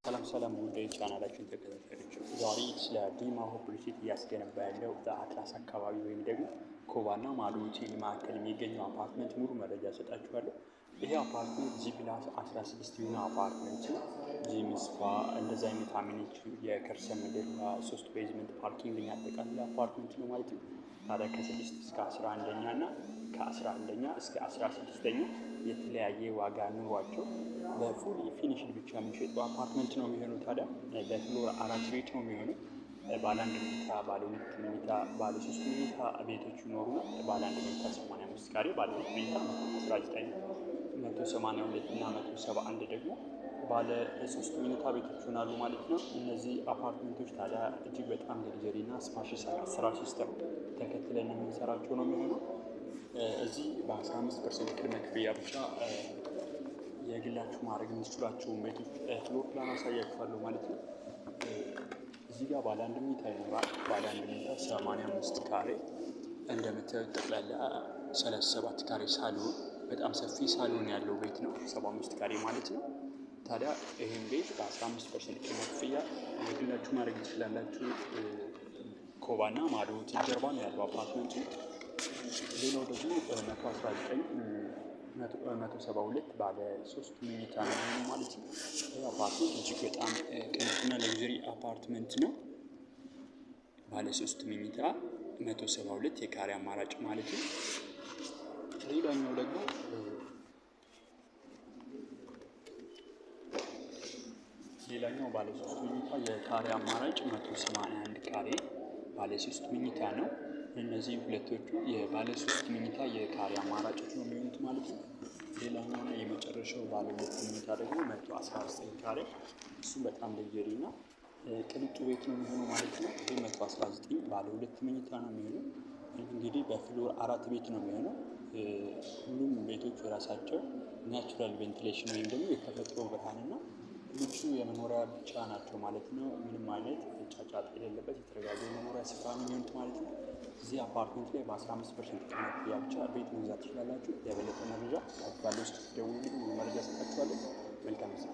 ሰላም ውድ ቻናላችን ተከታታዮች ዛሬ ስለ ዲማ ሆፕ ሪሲት እያስገነባ ያለው በአትላስ አካባቢ ወይም ደግሞ ኮባና ማዶ ሆቴል መካከል የሚገኘው አፓርትመንት ሙሉ መረጃ ሰጣችኋለሁ። ይሄ አፓርትመንት ጂ ፕላስ 16 የሆነ አፓርትመንት ነው። ጂም፣ ስፓ እንደዚህ አይነት አሚኒቲ የከርሰ ምድር 3 ቤዝመንት ፓርኪንግ ያጠቃልላል አፓርትመንት ነው ማለት ነው። ታዲያ ከ6 እስከ 11ኛ እና ከ11ኛ እስከ 16ኛ የተለያየ ዋጋ ኑሯቸው በፉል ፊኒሽድ ብቻ የሚሸጠው አፓርትመንት ነው የሚሆነው። ታዲያ በፍሎር 4 ቤት ነው የሚሆነው። ባለ 1 መኝታ፣ ባለ 2 መኝታ፣ ባለ 3 መኝታ ቤቶች ይኖሩና ባለ 1 መኝታ 85 ካሬ፣ ባለ 2 መኝታ 119፣ 182 እና 171 ደግሞ ባለ 3 መኝታ ቤቶች ይሆናሉ ማለት ነው። እነዚህ አፓርትመንቶች ታዲያ እጅግ በጣም ለግዠሪ እና ስፓሽስ አሰራር ሲስተም ተከትለን የምንሰራቸው ነው የሚሆነው። እዚህ በ15% ቅድመ ክፍያ ብቻ የግላችሁ ማድረግ የምትችሏቸውን ቤቶች ፍሎር ፕላን አሳያችኋለሁ ማለት ነው። እዚህ ጋር ባለ 1 መኝታ ይኖራል። ባለ 1 መኝታ 85 ካሬ እንደምታዩት ጠቅላላ 37 ካሬ ሳሎን፣ በጣም ሰፊ ሳሎን ያለው ቤት ነው። 75 ካሬ ማለት ነው። ታዲያ ይህን ቤት በ15% ቅድመ ክፍያ የግላችሁ ማድረግ ትችላላችሁ። ኮባና ማዶ ሆቴል ጀርባ ነው ያለው አፓርትመንቱ። ሌላው ደግሞ 172 ባለ 3 መኝታ ነው ማለት ነው። ይህ አፓርትመንት እጅግ በጣም ቅንጡና ለግዠሪ አፓርትመንት ነው። ባለ 3 መኝታ 172 የካሬ አማራጭ ማለት ነው። ሌላኛው ደግሞ ባለ 3 መኝታ የካሬ አማራጭ 181 ካሬ ባለ 3 መኝታ ነው። እነዚህ ሁለቶቹ የባለ 3 መኝታ የካሬ አማራጮች ነው የሚሆኑት ማለት ነው። ሌላኛውና የመጨረሻው ባለ 2 መኝታ ደግሞ 119 ካሬ፣ እሱ በጣም ለግዠሪ እና ቅንጡ ቤት ነው የሚሆነው ማለት ነው። ይህ 119 ባለ 2 መኝታ ነው የሚሆነው። እንግዲህ በፍሎር 4 ቤት ነው የሚሆነው። ሁሉም ቤቶች የራሳቸው ናቹራል ቬንቲሌሽን ወይም ደግሞ የተፈጥሮ ብርሃንና ምቹ የመኖሪያ ብቻ ናቸው ማለት ነው። ምንም አይነት ጫጫታ የሌለበት የተረጋጋ የመኖሪያ ስፍራ ነው የሚሆኑት ማለት ነው። እዚህ አፓርትመንት ላይ በ15% ቅድመ ክፍያ ብቻ ቤት መግዛት ትችላላችሁ። የበለጠ መረጃ ባለው ስልክ ደውሉልኝ፣ መረጃ እሰጣችኋለሁ። መልካም ጊዜ።